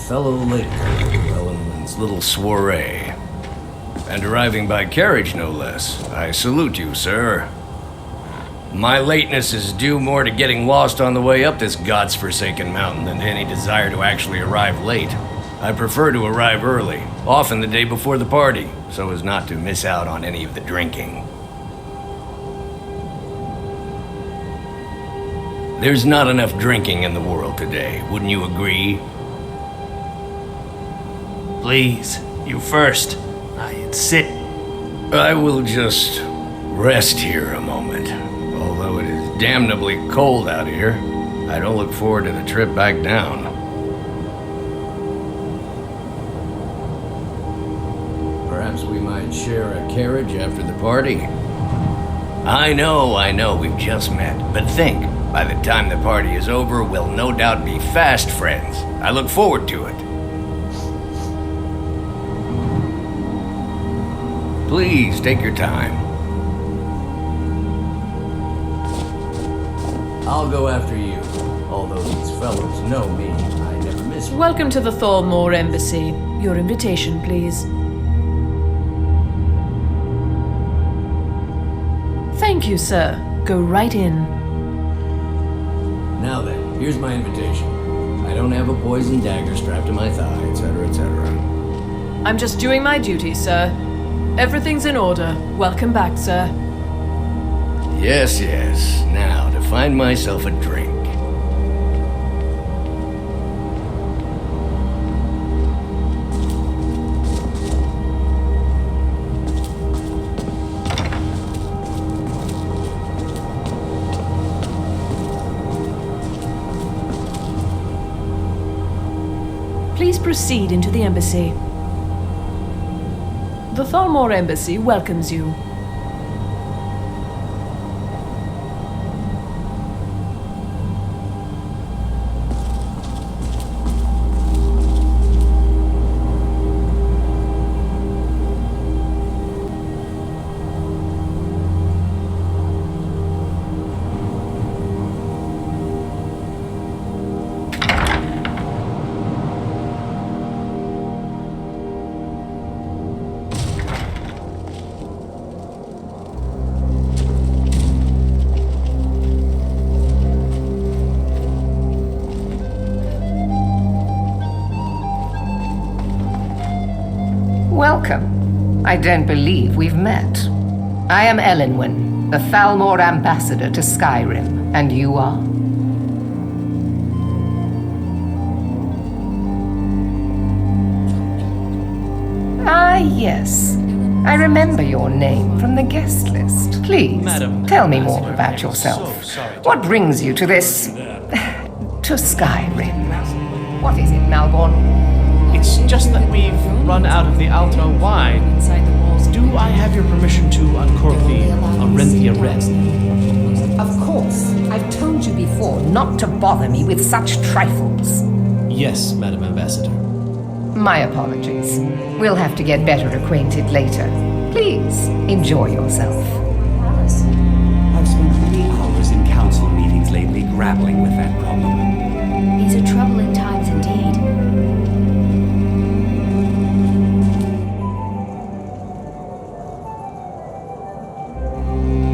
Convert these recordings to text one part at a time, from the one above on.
fellow latecomer, Ellenman's little soiree. And arriving by carriage, no less. I salute you, sir. My lateness is due more to getting lost on the way up this god's-forsaken mountain than to any desire to actually arrive late. I prefer to arrive early, often the day before the party, so as not to miss out on any of the drinking. There's not enough drinking in the world today, wouldn't you agree? Please, you first. Sit. I will just rest here a moment. Although it is damnably cold out here, I don't look forward to the trip back down. Perhaps we might share a carriage after the party? I know, we've just met. But think, by the time the party is over, we'll no doubt be fast friends. I look forward to it. Please, take your time. I'll go after you. Although these fellows know me, I never miss one. Welcome to the Thalmor Embassy. Your invitation, please. Thank you, sir. Go right in. Now then, here's my invitation. I don't have a poison dagger strapped to my thigh, etc., etc. I'm just doing my duty, sir. Everything's in order. Welcome back, sir. Yes. Now, to find myself a drink. Please proceed into the embassy. The Thalmor Embassy welcomes you. Welcome. I don't believe we've met. I am Elenwen, the Thalmor ambassador to Skyrim, and you are? Ah, yes. I remember your name from the guest list. Please, Madam, tell me more about yourself. What brings you to this... to Skyrim? What is it, Malborn? It's just that we've run out of the Alto wine. Do I have your permission to uncork the Arenthia Red? Of course. I've told you before not to bother me with such trifles. Yes, Madam Ambassador. My apologies. We'll have to get better acquainted later. Please, enjoy yourself. I've spent many hours in council meetings lately grappling with that problem. These are troubling times indeed.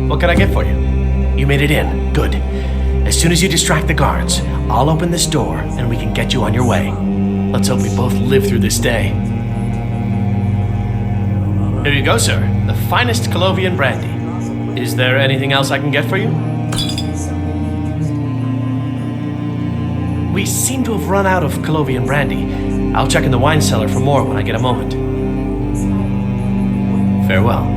What can I get for you? You made it in. Good. As soon as you distract the guards, I'll open this door and we can get you on your way. Let's hope we both live through this day. Here you go, sir. The finest Colovian brandy. Is there anything else I can get for you? We seem to have run out of Colovian brandy. I'll check in the wine cellar for more when I get a moment. Farewell.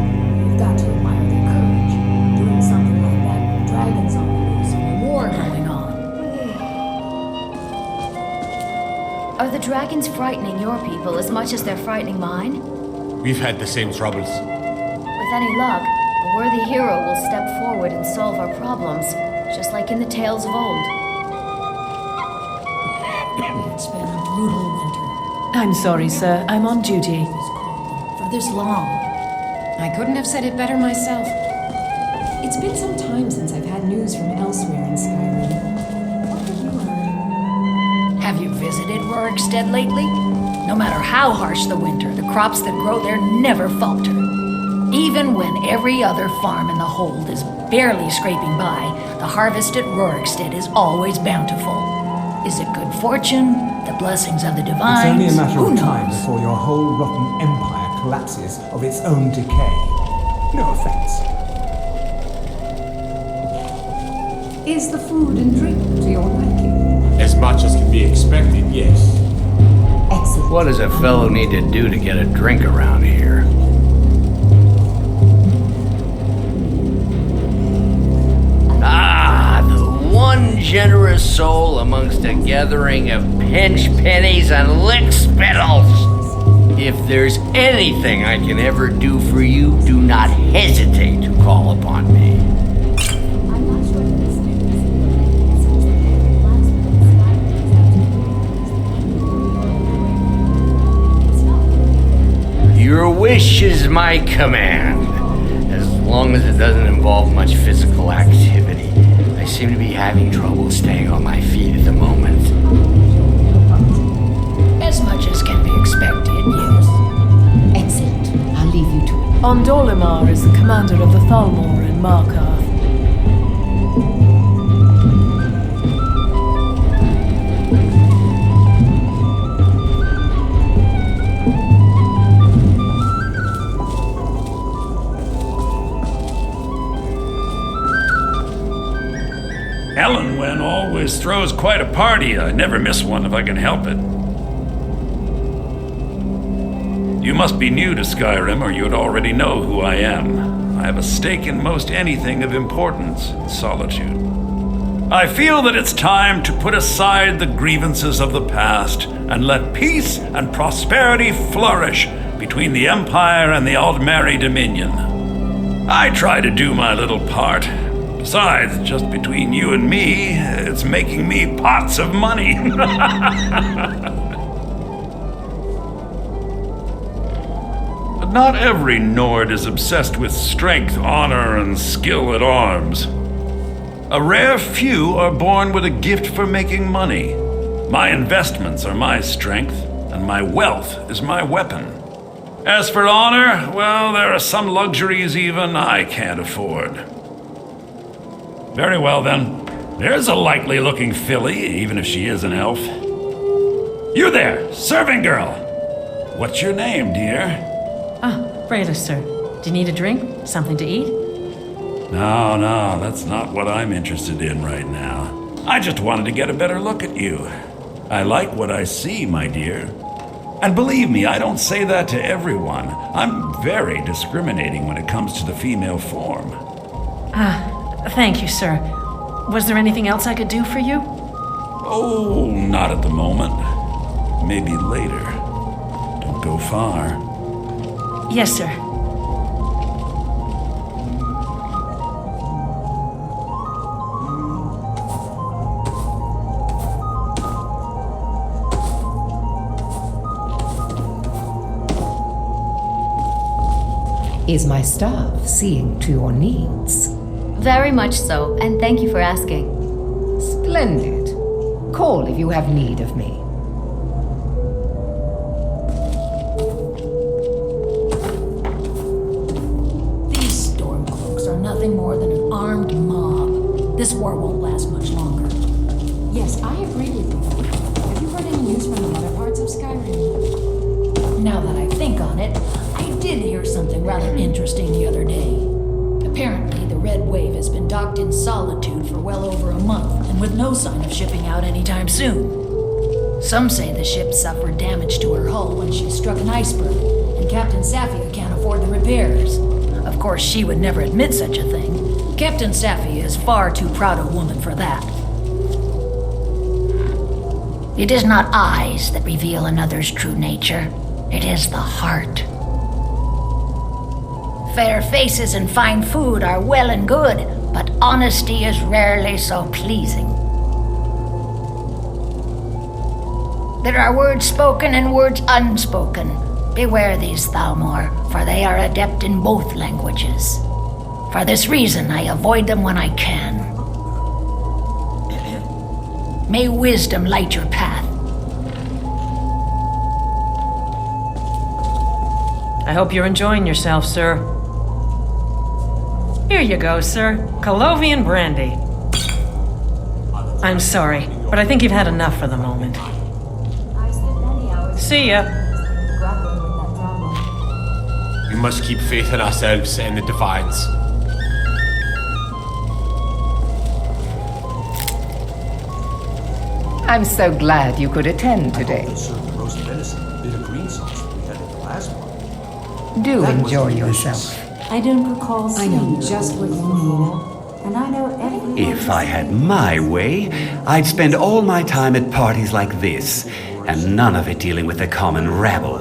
Are the dragons frightening your people as much as they're frightening mine? We've had the same troubles. With any luck, a worthy hero will step forward and solve our problems, just like in the tales of old. It's been a brutal winter. I'm sorry, sir. I'm on duty. For this long. I couldn't have said it better myself. It's been some time since I've had news from elsewhere in Skyrim. What have you heard? Have you visited Rorikstead lately? No matter how harsh the winter, the crops that grow there never falter. Even when every other farm in the hold is barely scraping by, the harvest at Rorikstead is always bountiful. Is it good fortune? The blessings of the divines? It's only a matter Who of time knows? before your whole rotten empire collapses of its own decay. No offense. Is the food and drink to your liking? As much as can be expected, yes. Excellent. What does a fellow need to do to get a drink around here? Ah, the one generous soul amongst a gathering of pinch pennies and lick spittles. If there's anything I can ever do for you, do not hesitate to call upon me. I'm not sure that this is Your wish is my command. As long as it doesn't involve much physical activity. I seem to be having trouble staying on my feet at the moment. As much as can be expected, yes. Excellent. I'll leave you to it. Ondolimar is the commander of the Thalmor in Markarth. Elenwen always throws quite a party. I never miss one if I can help it. You must be new to Skyrim, or you'd already know who I am. I have a stake in most anything of importance in Solitude. I feel that it's time to put aside the grievances of the past and let peace and prosperity flourish between the Empire and the Aldmeri Dominion. I try to do my little part. Besides, just between you and me, it's making me pots of money. But not every Nord is obsessed with strength, honor, and skill at arms. A rare few are born with a gift for making money. My investments are my strength, and my wealth is my weapon. As for honor, well, there are some luxuries even I can't afford. Very well, then. There's a likely-looking filly, even if she is an elf. You there, serving girl! What's your name, dear? Brayla, sir. Do you need a drink? Something to eat? No, that's not what I'm interested in right now. I just wanted to get a better look at you. I like what I see, my dear. And believe me, I don't say that to everyone. I'm very discriminating when it comes to the female form. Thank you, sir. Was there anything else I could do for you? Oh, not at the moment. Maybe later. Don't go far. Yes, sir. Is my staff seeing to your needs? Very much so, and thank you for asking. Splendid. Call if you have need of me. These Stormcloaks are nothing more than an armed mob. This war won't last much longer. Yes, I agree with you. Have you heard any news from the other parts of Skyrim? Now that I think on it, I did hear something rather interesting the other day. Apparently, the Red Wave has been docked in Solitude for well over a month, and with no sign of shipping out anytime soon. Some say the ship suffered damage to her hull when she struck an iceberg, and Captain Safia can't afford the repairs. Of course, she would never admit such a thing. Captain Safia is far too proud a woman for that. It is not eyes that reveal another's true nature. It is the heart. Fair faces and fine food are well and good, but honesty is rarely so pleasing. There are words spoken and words unspoken. Beware these Thalmor, for they are adept in both languages. For this reason, I avoid them when I can. May wisdom light your path, I hope you're enjoying yourself, sir. Here you go, sir. Colovian brandy. I'm sorry, but I think you've had enough for the moment. See ya. We must keep faith in ourselves and the divines. I'm so glad you could attend today. Do enjoy yourself. I don't recall seeing I know just what you need, and I know every. If I had my way, I'd spend all my time at parties like this, and none of it dealing with the common rabble.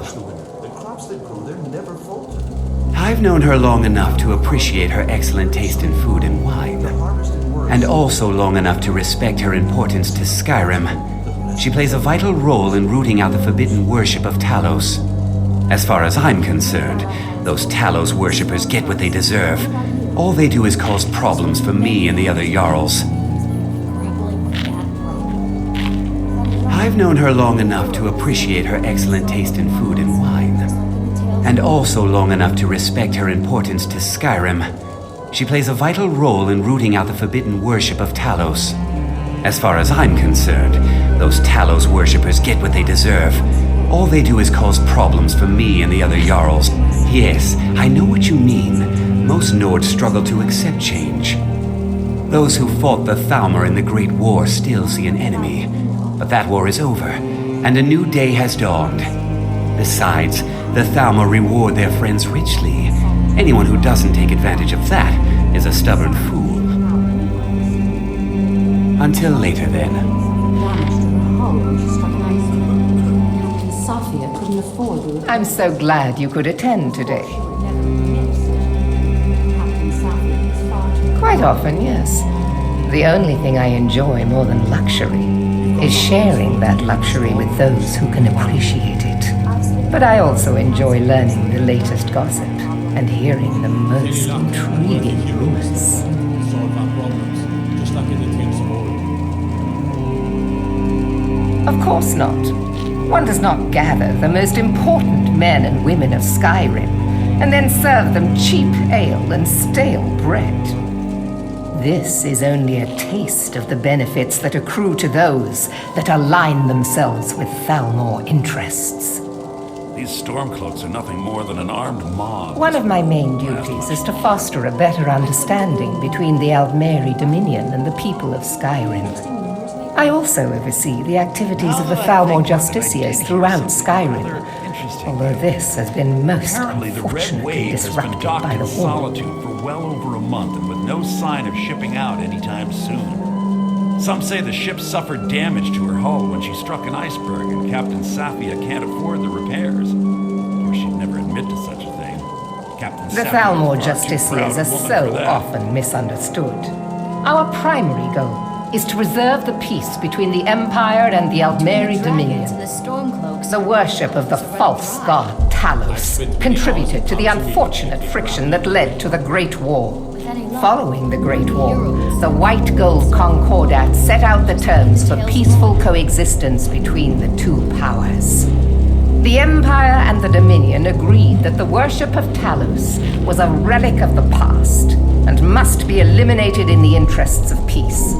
I've known her long enough to appreciate her excellent taste in food and wine, and also long enough to respect her importance to Skyrim. She plays a vital role in rooting out the forbidden worship of Talos. As far as I'm concerned, those Talos worshippers get what they deserve. All they do is cause problems for me and the other Jarls. I've known her long enough to appreciate her excellent taste in food and wine, and also long enough to respect her importance to Skyrim. She plays a vital role in rooting out the forbidden worship of Talos. As far as I'm concerned, those Talos worshippers get what they deserve. All they do is cause problems for me and the other Jarls. Yes, I know what you mean. Most Nords struggle to accept change. Those who fought the Thalmor in the Great War still see an enemy. But that war is over, and a new day has dawned. Besides, the Thalmor reward their friends richly. Anyone who doesn't take advantage of that is a stubborn fool. Until later, then. I'm so glad you could attend today. Quite often, yes. The only thing I enjoy more than luxury is sharing that luxury with those who can appreciate it. But I also enjoy learning the latest gossip and hearing the most intriguing rumors. Of course not. One does not gather the most important men and women of Skyrim and then serve them cheap ale and stale bread. This is only a taste of the benefits that accrue to those that align themselves with Thalmor interests. These Stormcloaks are nothing more than an armed mob. One of my main duties is to foster a better understanding between the Aldmeri Dominion and the people of Skyrim. I also oversee the activities of the Thalmor Justiciars throughout Skyrim, although this has been most unfortunately disrupted by the war. Solitude for well over a month and with no sign of shipping out anytime soon. Some say the ship suffered damage to her hull when she struck an iceberg and Captain Safia can't afford the repairs. Of course, she'd never admit to such a thing. The Thalmor Justiciars are so often misunderstood. Our primary goal is to preserve the peace between the Empire and the Aldmeri Dominion. The worship of the false god Talos contributed to the unfortunate friction that led to the Great War. Following the Great War, the White Gold Concordat set out the terms for peaceful coexistence between the two powers. The Empire and the Dominion agreed that the worship of Talos was a relic of the past and must be eliminated in the interests of peace.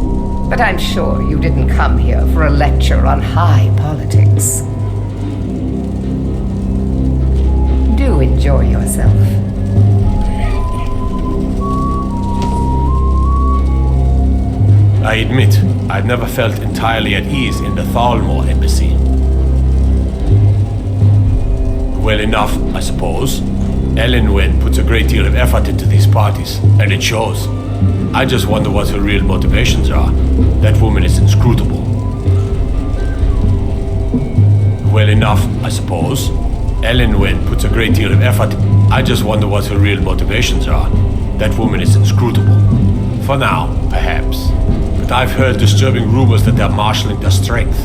But I'm sure you didn't come here for a lecture on high politics. Do enjoy yourself. I admit, I've never felt entirely at ease in the Thalmor embassy. Well enough, I suppose. Elenwen puts a great deal of effort into these parties, and it shows. I just wonder what her real motivations are. That woman is inscrutable. Well enough, I suppose. Elenwen puts a great deal of effort. I just wonder what her real motivations are. That woman is inscrutable. For now, perhaps. But I've heard disturbing rumors that they're marshalling their strength.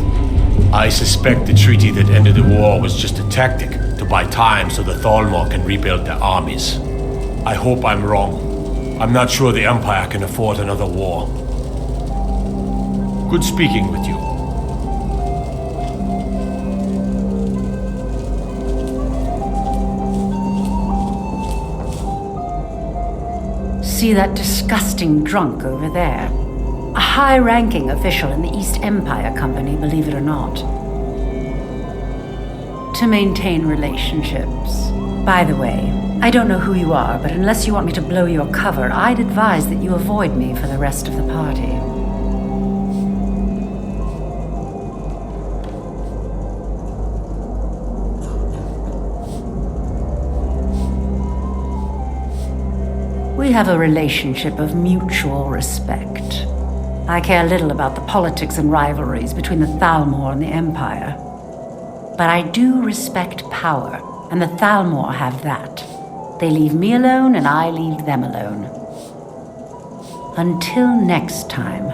I suspect the treaty that ended the war was just a tactic to buy time so the Thalmor can rebuild their armies. I hope I'm wrong. I'm not sure the Empire can afford another war. Good speaking with you. See that disgusting drunk over there? A high-ranking official in the East Empire Company, believe it or not. To maintain relationships. By the way, I don't know who you are, but unless you want me to blow your cover, I'd advise that you avoid me for the rest of the party. We have a relationship of mutual respect. I care little about the politics and rivalries between the Thalmor and the Empire. But I do respect power, and the Thalmor have that. They leave me alone, and I leave them alone. Until next time.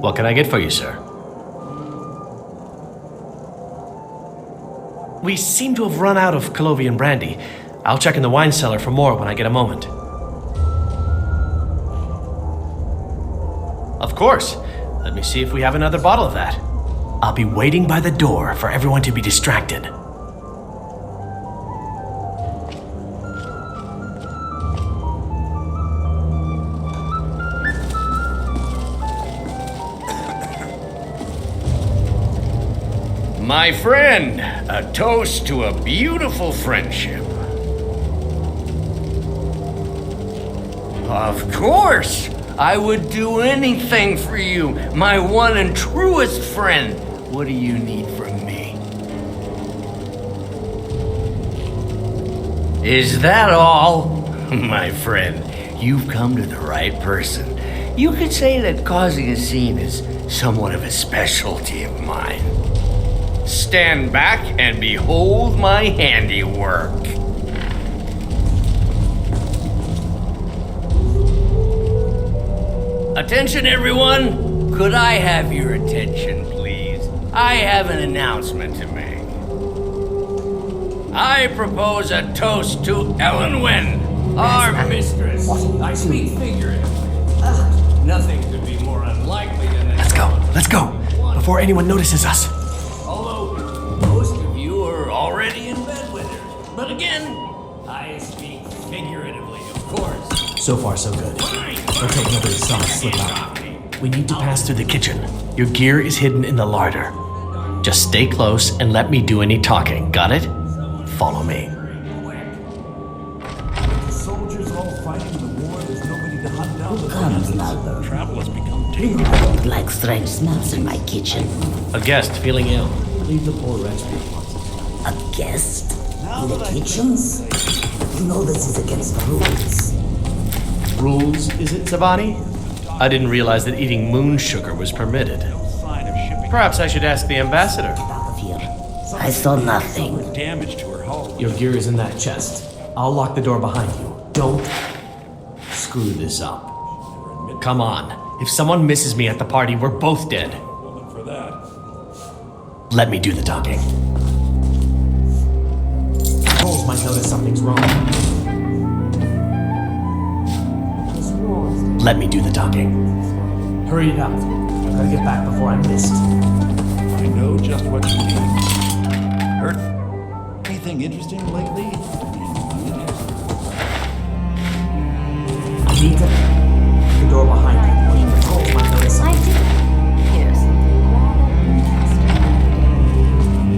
What can I get for you, sir? We seem to have run out of Colovian brandy. I'll check in the wine cellar for more when I get a moment. Of course. Let me see if we have another bottle of that. I'll be waiting by the door for everyone to be distracted. My friend, a toast to a beautiful friendship. Of course! I would do anything for you, my one and truest friend. What do you need from me? Is that all? My friend, you've come to the right person. You could say that causing a scene is somewhat of a specialty of mine. Stand back and behold my handiwork. Attention, everyone! Could I have your attention, please? I have an announcement to make. I propose a toast to Elenwen, our mistress. I speak figuratively. Nothing could be more unlikely than that. Let's go, before anyone notices us. Although most of you are already in bed with her. But again, I speak figuratively, of course. So far, so good. Let's hope nobody saw us slip out. We need to pass through the kitchen. Your gear is hidden in the larder. Just stay close and let me do any talking. Got it? Follow me. The soldiers all fighting the war, there's nobody to hunt down the comes now, Travel has become too. I don't like strange smells in my kitchen. A guest feeling ill. Leave the poor wretch be. A guest? In the kitchens? You know this is against the rules. Rules, is it, Zabani? I didn't realize that eating moon sugar was permitted. Perhaps I should ask the ambassador. Get out of here. I saw nothing. Damage to her hull. Your gear is in that chest. I'll lock the door behind you. Don't screw this up. Come on. If someone misses me at the party, we're both dead. For that. Let me do the talking. Trolls might notice something's wrong. Let me do the talking. Hurry it up. I've got to get back before I'm missed. I know just what you mean. Heard anything interesting lately? Need the door behind you. The trolls might notice something. I did hear something rather interesting.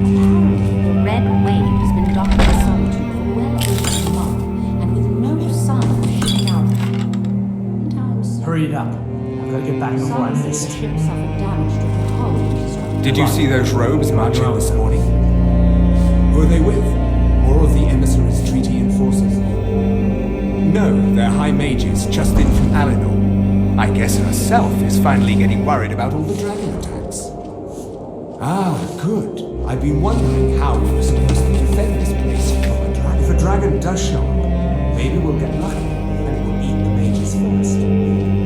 Apparently, the red wave has been docked in solitude for well over a month, and with no sign of shipping out. Hurry it up. I've got to get back before I'm missed. Ship suffered damage to the hull when she struck. Did you see those robes marching this morning? Who are they with? More of the emissaries' treaty enforcers? No, they're high mages just in from Alinor. I guess herself is finally getting worried about all the dragon attacks. Ah, good. I've been wondering how we were supposed to defend this place from a dragon. If a dragon does show up, maybe we'll get lucky and it will eat the mages first.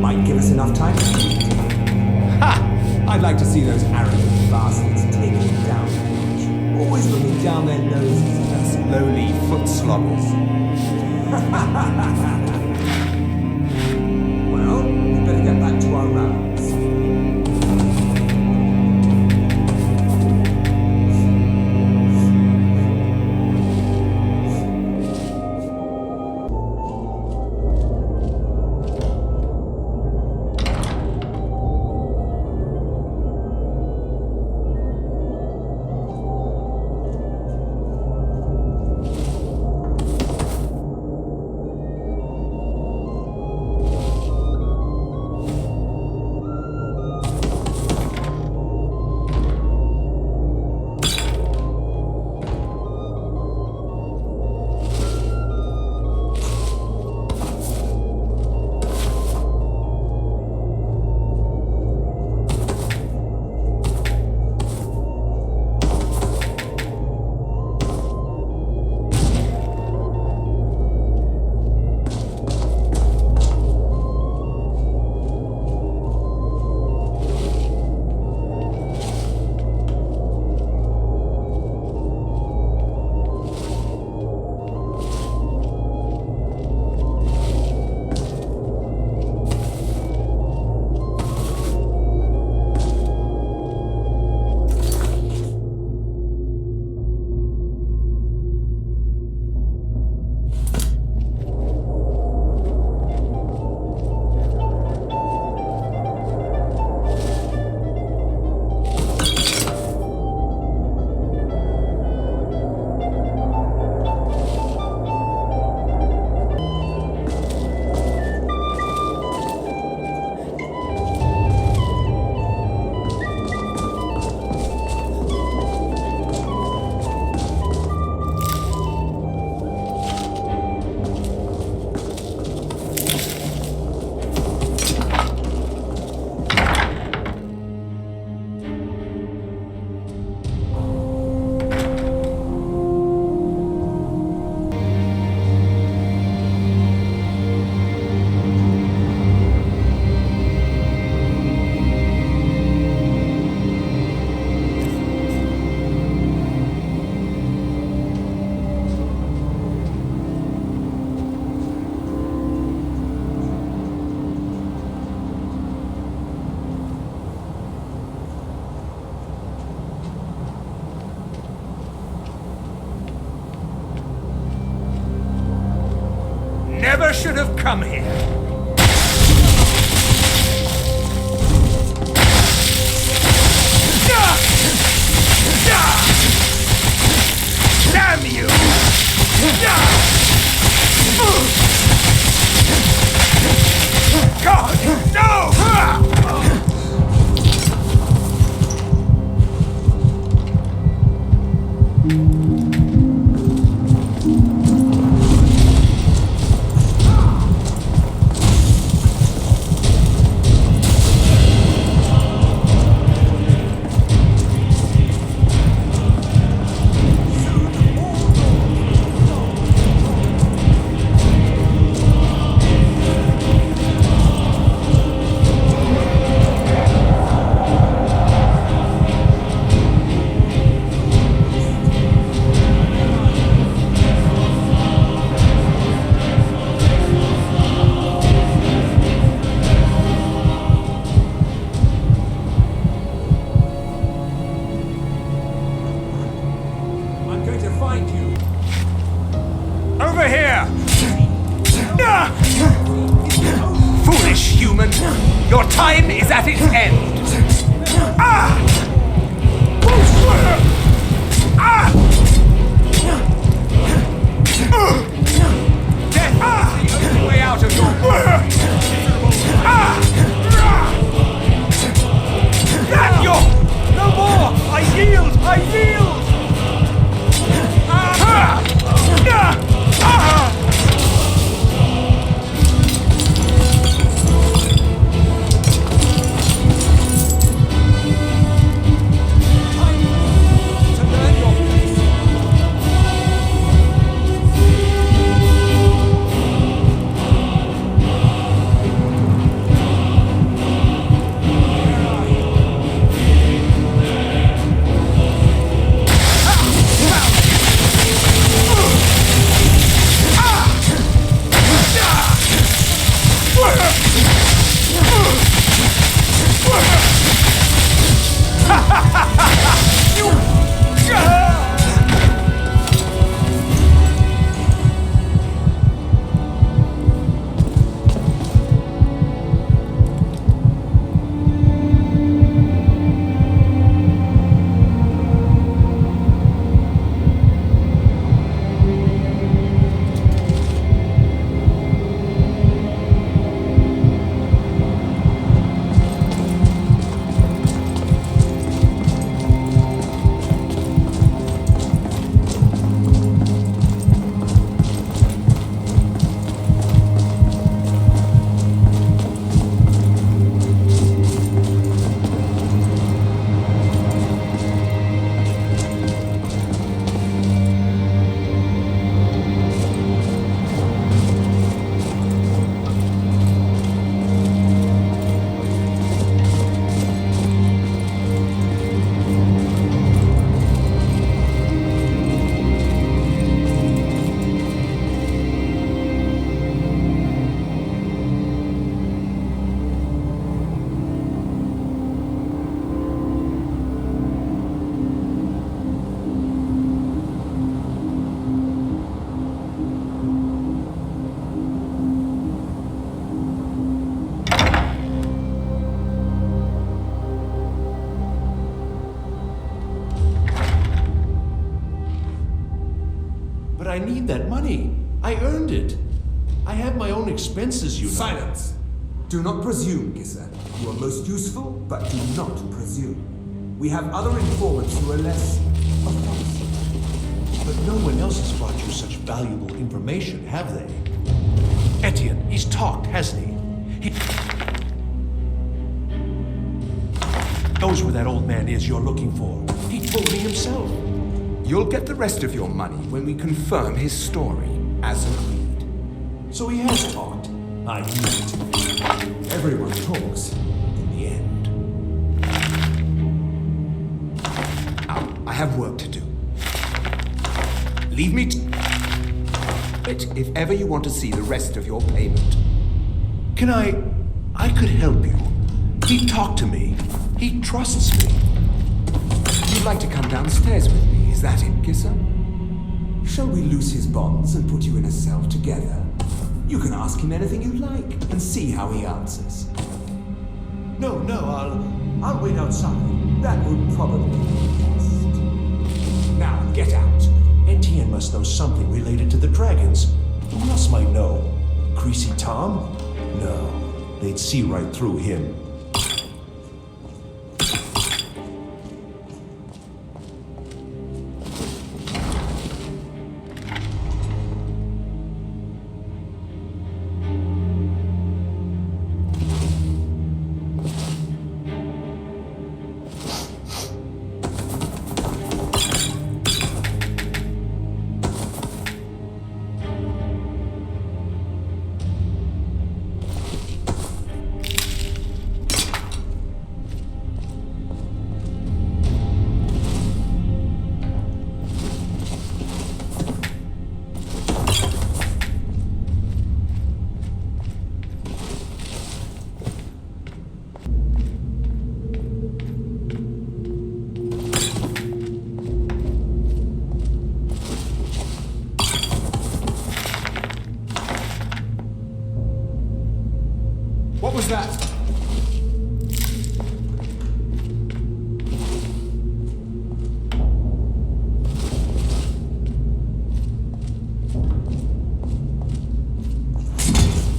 Might give us enough time. Ha! I'd like to see those arrogant bastards taking it down. Always looking down their noses at us lowly foot sloggers. never should have come here. Damn you! God, no! Your time is at its end. Death is the only way out of your No more! I yield! I yield! I need that money. I earned it. I have my own expenses, you know. Silence! Do not presume, Gissa. You are most useful, but do not presume. We have other informants who are less offensive. But no one else has brought you such valuable information, have they? Etienne, he's talked, hasn't he? He knows where that old man is you're looking for. He told me himself. You'll get the rest of your money when we confirm his story, as agreed. So he has talked. I knew it. Everyone talks in the end. Now, I have work to do. Leave me it if ever you want to see the rest of your payment. Can I could help you. He talked to me. He trusts me. You'd like to come downstairs with me? Is that it, Gissa? Shall we loose his bonds and put you in a cell together? You can ask him anything you like and see how he answers. No, I'll wait outside. That would probably be best. Now, get out. Etienne must know something related to the dragons. Who else might know? Greasy Tom? No, they'd see right through him. What was that?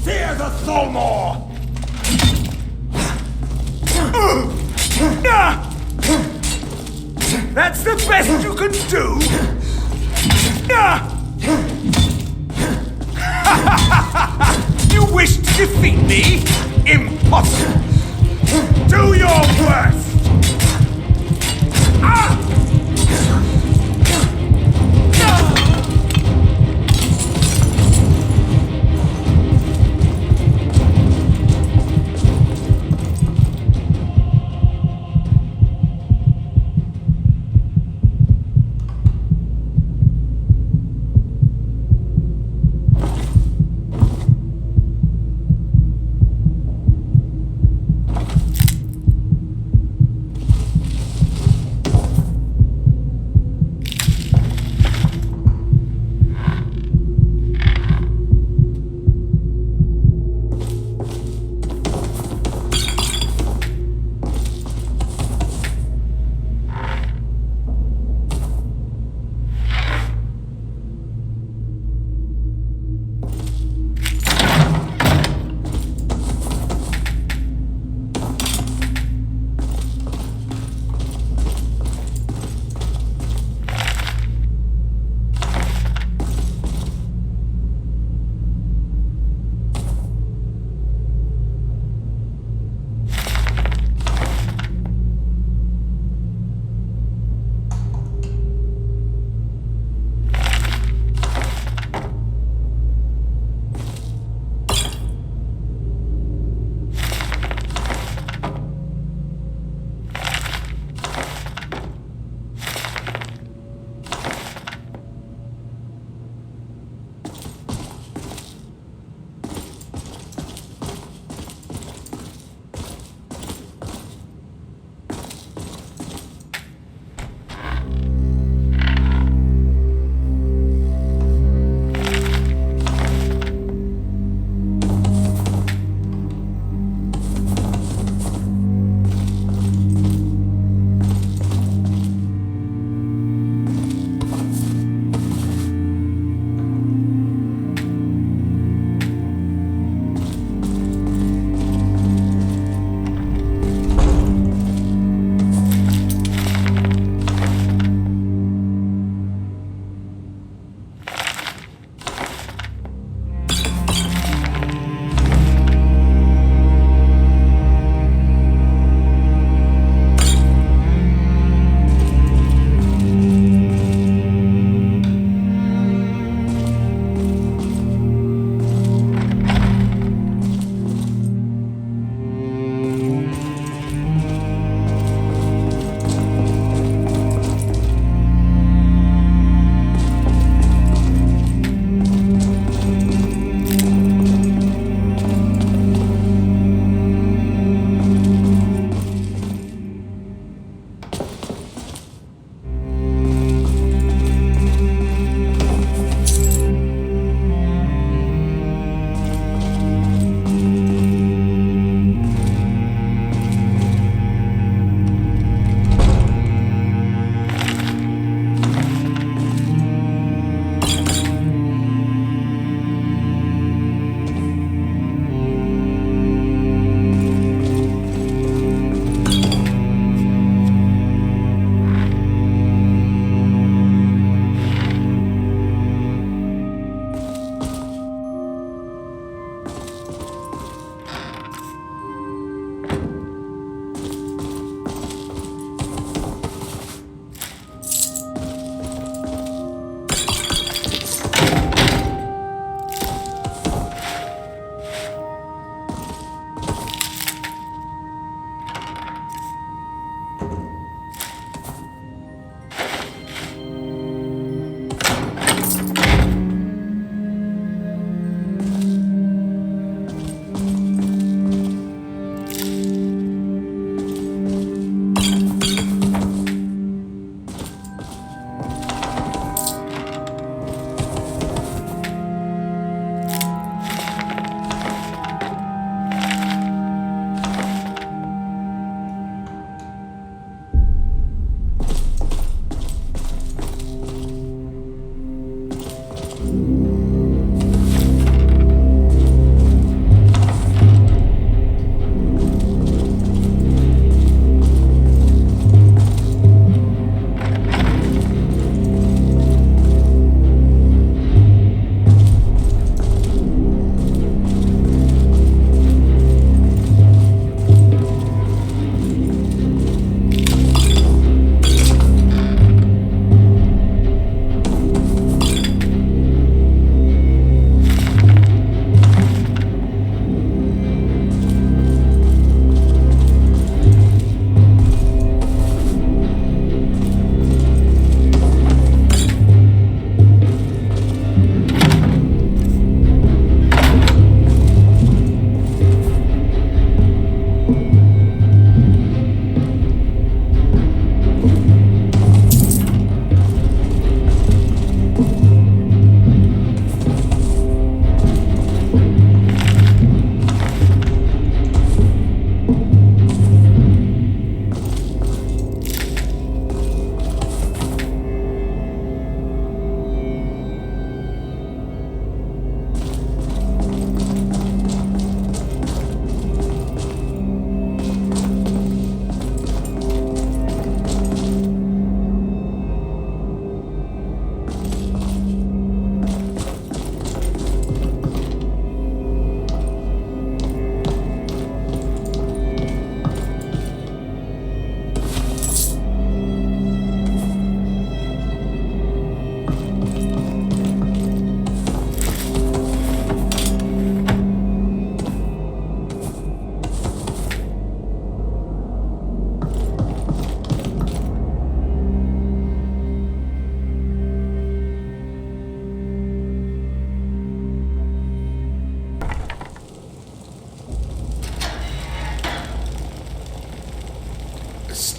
Fear the Thalmor! That's the best you can do? You wish to defeat me? Impossible! Do your worst!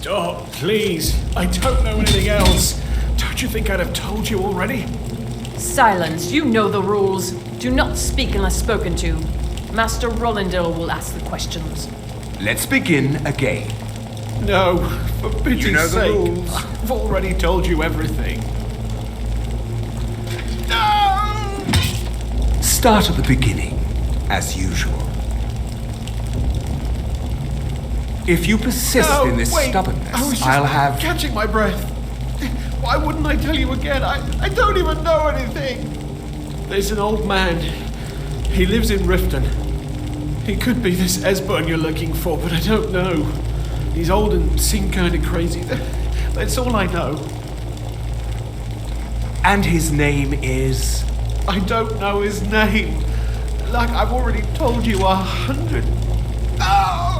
Stop, please. I don't know anything else. Don't you think I'd have told you already? Silence. You know the rules. Do not speak unless spoken to. Master Rollindale will ask the questions. Let's begin again. No, for pity's You know the sake. rules. I've already told you everything. Start at the beginning, as usual. If you persist in this stubbornness, I'll have... catching my breath. Why wouldn't I tell you again? I don't even know anything. There's an old man. He lives in Riften. He could be this Esbern you're looking for, but I don't know. He's old and seemed kind of crazy. That's all I know. And his name is... I don't know his name. Like I've already told you 100. Oh!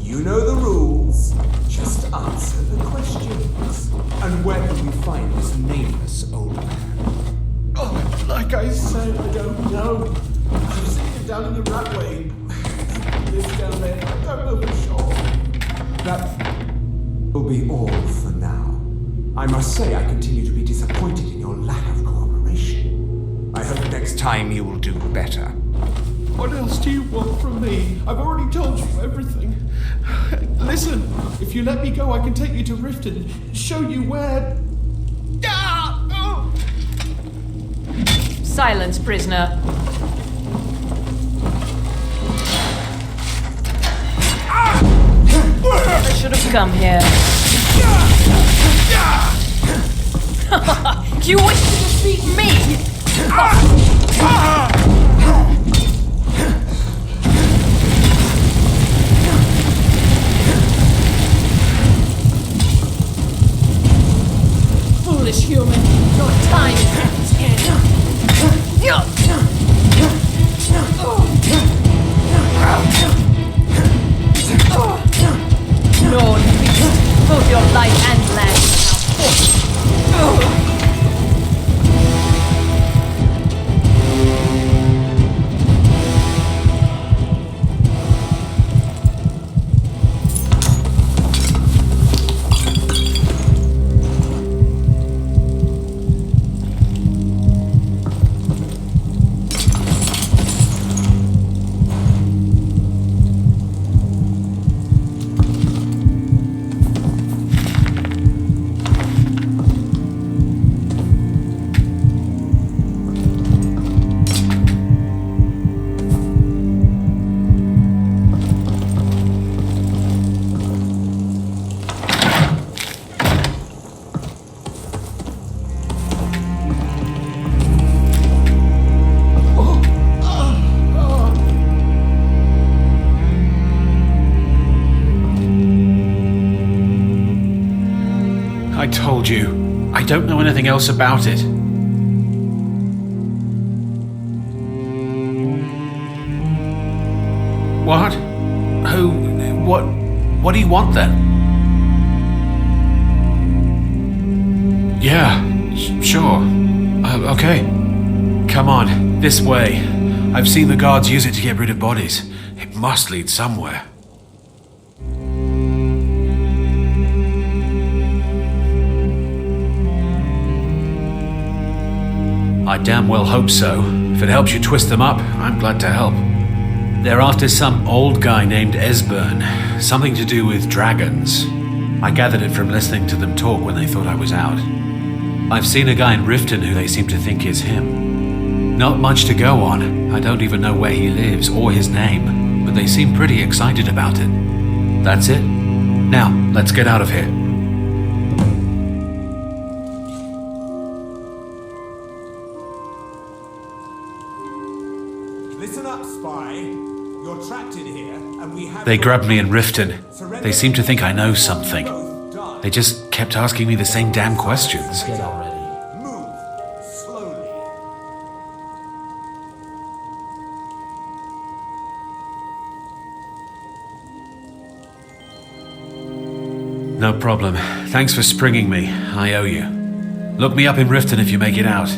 You know the rules. Just answer the questions. And where can we find this nameless old man? Oh, like I said, I don't know. I've seen him down in the ratway. Lives down there. I don't know for sure. That will be all for now. I must say I continue to be disappointed in your lack of cooperation. I hope next time you will do better. What else do you want from me? I've already told you everything. Listen, if you let me go, I can take you to Riften, show you where... Silence, prisoner. I should have come here. You wish to defeat me? Foolish human, your time is end. Lord, beast, both your life and land now. I told you. I don't know anything else about it. What? Who? What do you want then? Yeah, sure. Okay. Come on, this way. I've seen the guards use it to get rid of bodies. It must lead somewhere. I damn well hope so. If it helps you twist them up, I'm glad to help. They're after some old guy named Esbern. Something to do with dragons. I gathered it from listening to them talk when they thought I was out. I've seen a guy in Riften who they seem to think is him. Not much to go on. I don't even know where he lives or his name, but they seem pretty excited about it. That's it. Now, let's get out of here. Listen up, spy. You're trapped in here, and we have... They grabbed me in Riften. They seem to think I know something. They just kept asking me the same damn questions. Get already. Move. Slowly. No problem. Thanks for springing me. I owe you. Look me up in Riften if you make it out.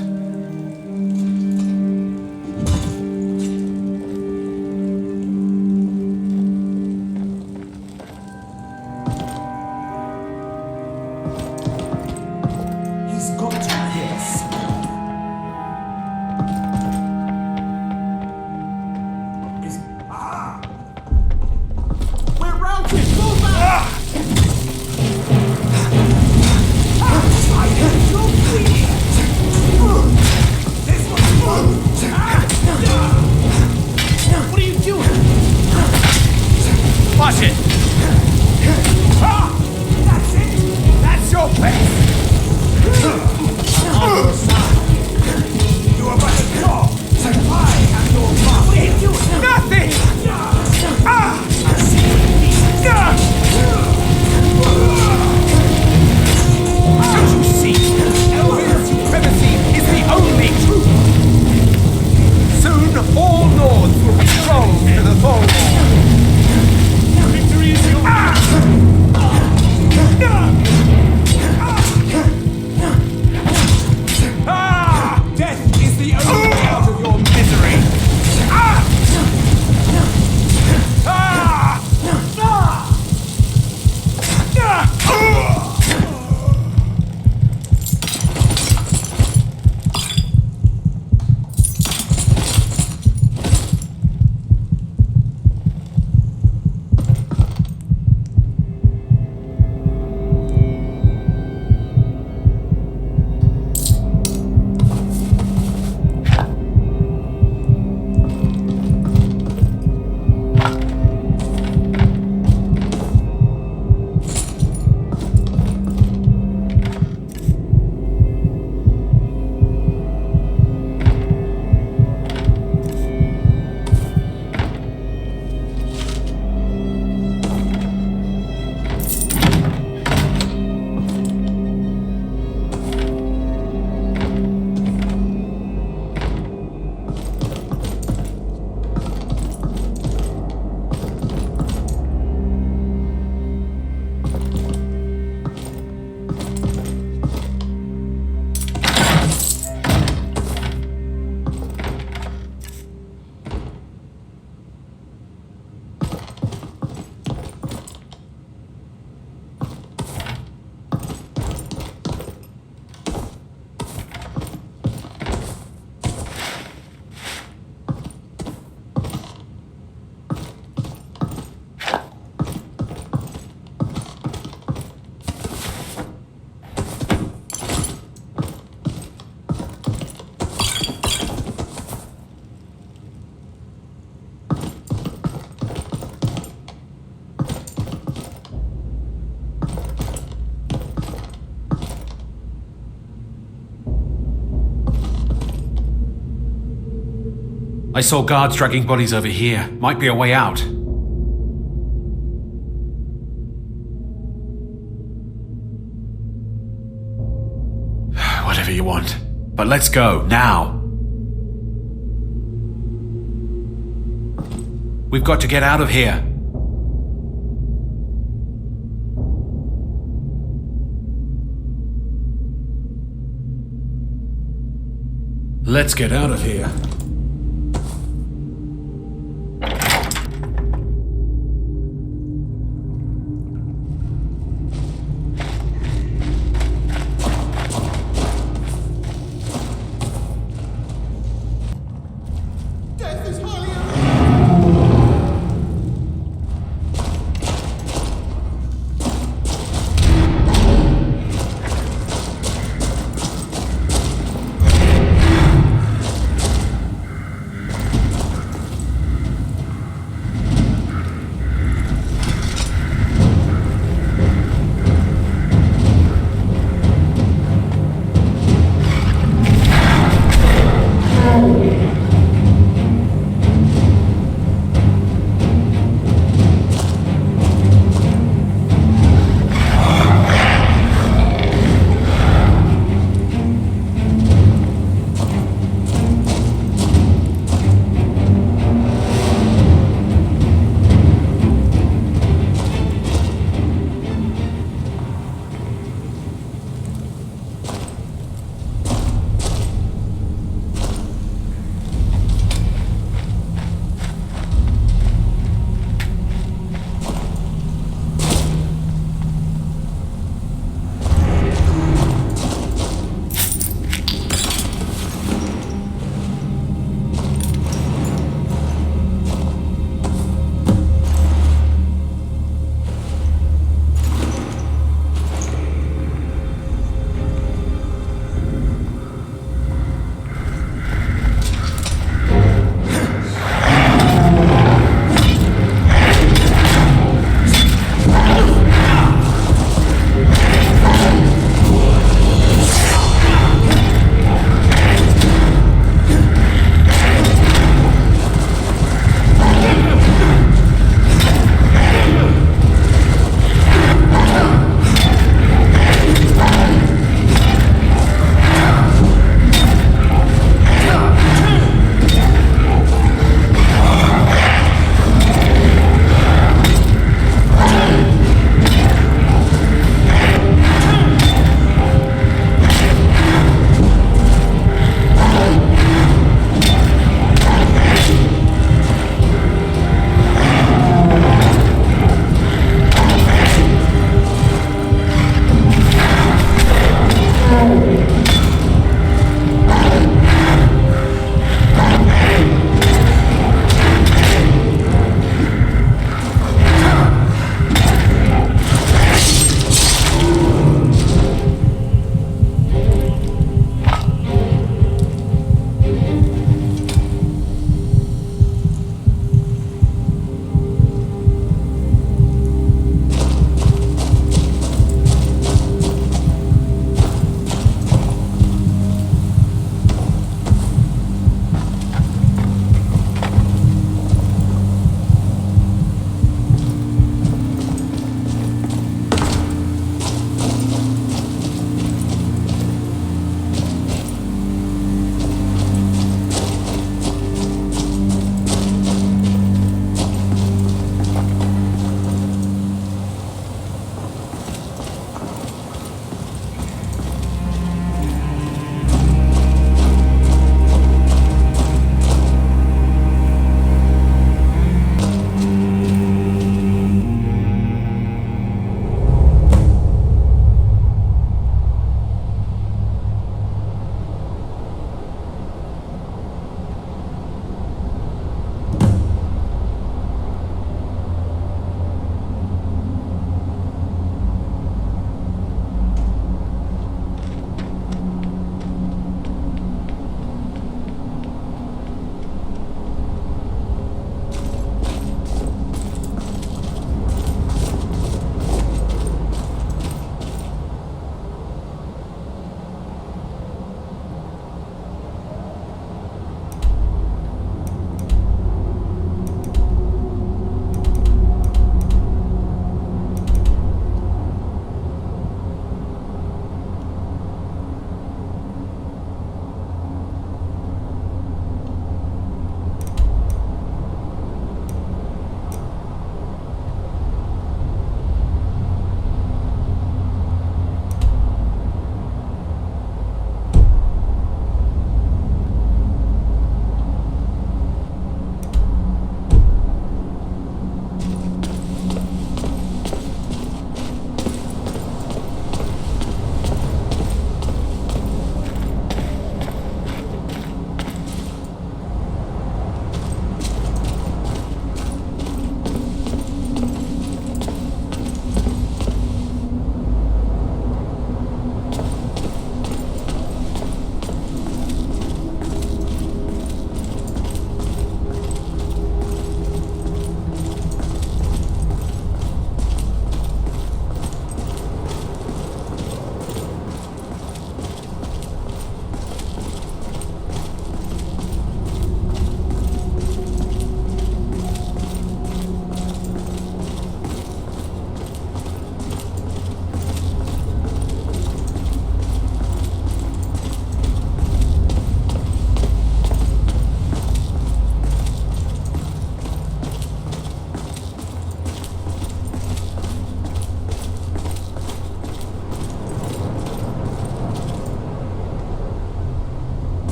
I saw guards dragging bodies over here. Might be a way out. Whatever you want. But let's go, now. We've got to get out of here. Let's get out of here.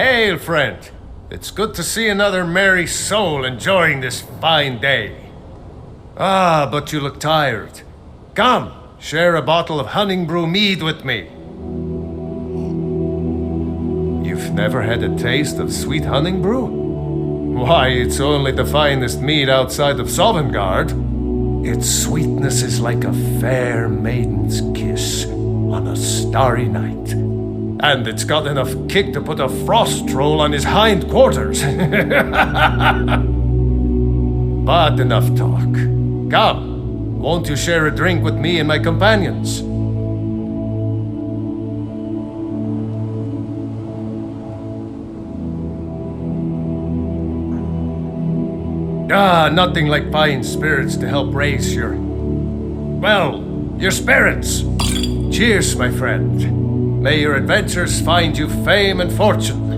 Hail, friend. It's good to see another merry soul enjoying this fine day. Ah, but you look tired. Come, share a bottle of Hunting Brew mead with me. You've never had a taste of sweet Hunting Brew? Why, it's only the finest mead outside of Sovngarde. Its sweetness is like a fair maiden's kiss on a starry night. And it's got enough kick to put a frost troll on his hind quarters. But enough talk. Come, won't you share a drink with me and my companions? Ah, nothing like fine spirits to help raise your... well, your spirits. Cheers, my friend. May your adventures find you fame and fortune.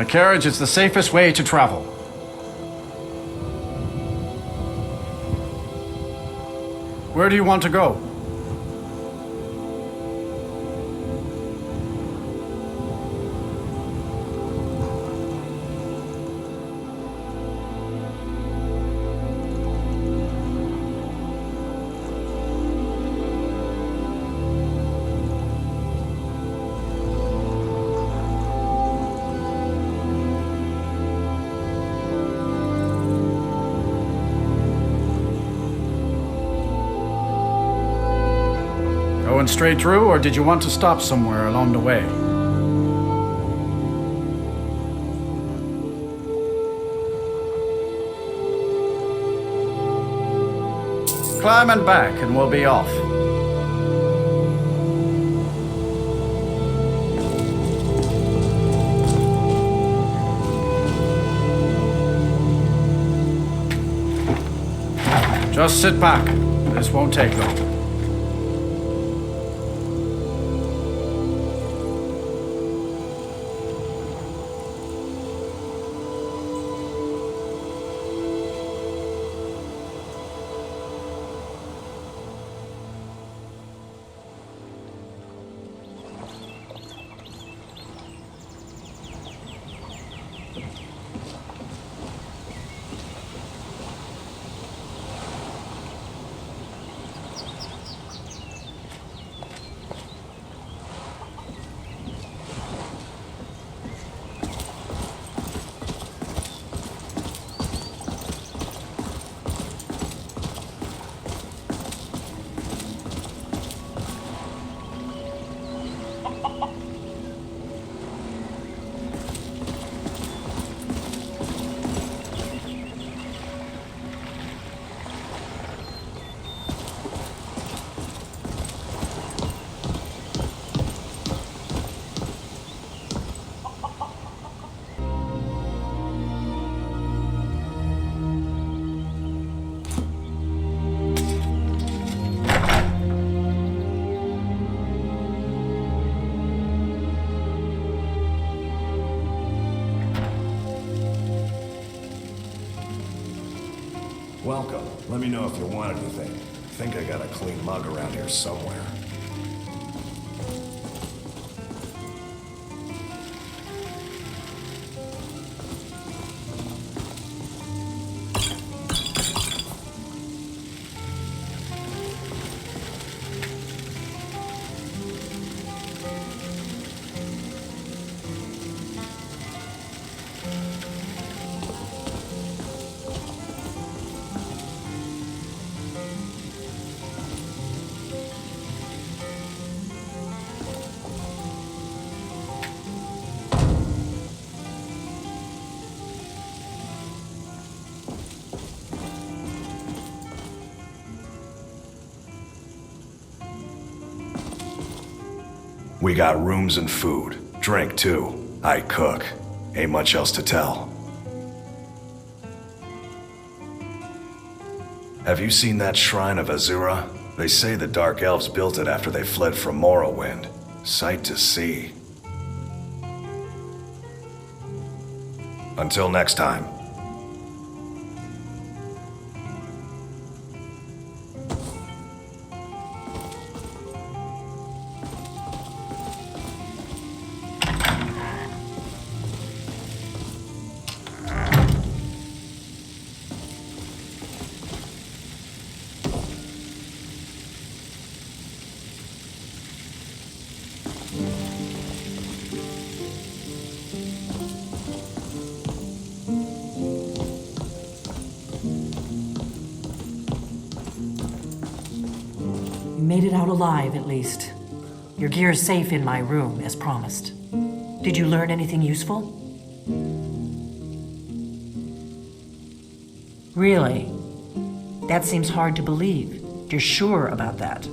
My carriage is the safest way to travel. Where do you want to go? Going straight through, or did you want to stop somewhere along the way? Climb and back, and we'll be off. Just sit back. This won't take long. Welcome. Let me know if you want anything. I think I got a clean mug around here somewhere. We got rooms and food. Drink, too. I cook. Ain't much else to tell. Have you seen that shrine of Azura? They say the Dark Elves built it after they fled from Morrowind. Sight to see. Until next time. Made it out alive, at least. Your gear's safe in my room, as promised. Did you learn anything useful? Really? That seems hard to believe. You're sure about that?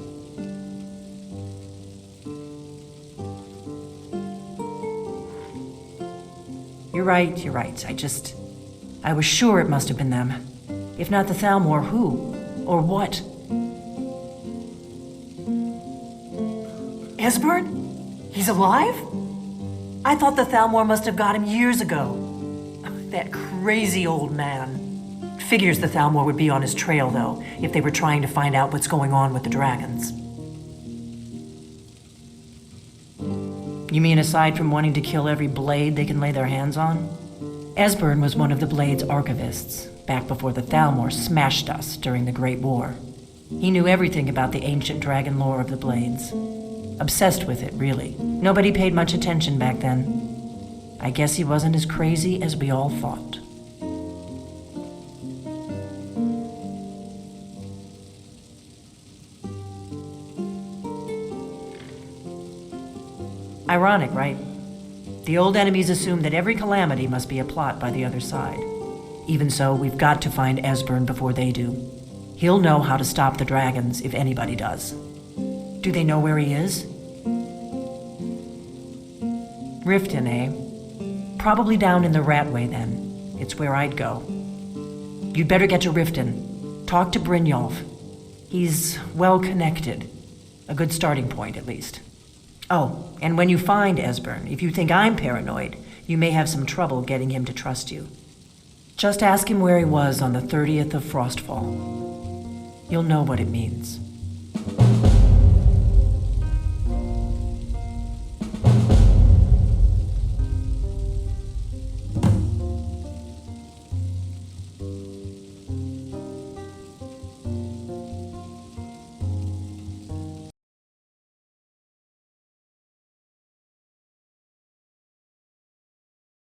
You're right. I was sure it must have been them. If not the Thalmor, who? Or what? Esbern? He's alive? I thought the Thalmor must have got him years ago. That crazy old man. Figures the Thalmor would be on his trail, though, if they were trying to find out what's going on with the dragons. You mean aside from wanting to kill every blade they can lay their hands on? Esbern was one of the Blade's archivists, back before the Thalmor smashed us during the Great War. He knew everything about the ancient dragon lore of the Blades. Obsessed with it, really. Nobody paid much attention back then. I guess he wasn't as crazy as we all thought. Ironic, right? The old enemies assume that every calamity must be a plot by the other side. Even so, we've got to find Esbern before they do. He'll know how to stop the dragons if anybody does. Do they know where he is? Riften, eh? Probably down in the Ratway, then. It's where I'd go. You'd better get to Riften. Talk to Brynjolf. He's well-connected. A good starting point, at least. Oh, and when you find Esbern, if you think I'm paranoid, you may have some trouble getting him to trust you. Just ask him where he was on the 30th of Frostfall. You'll know what it means.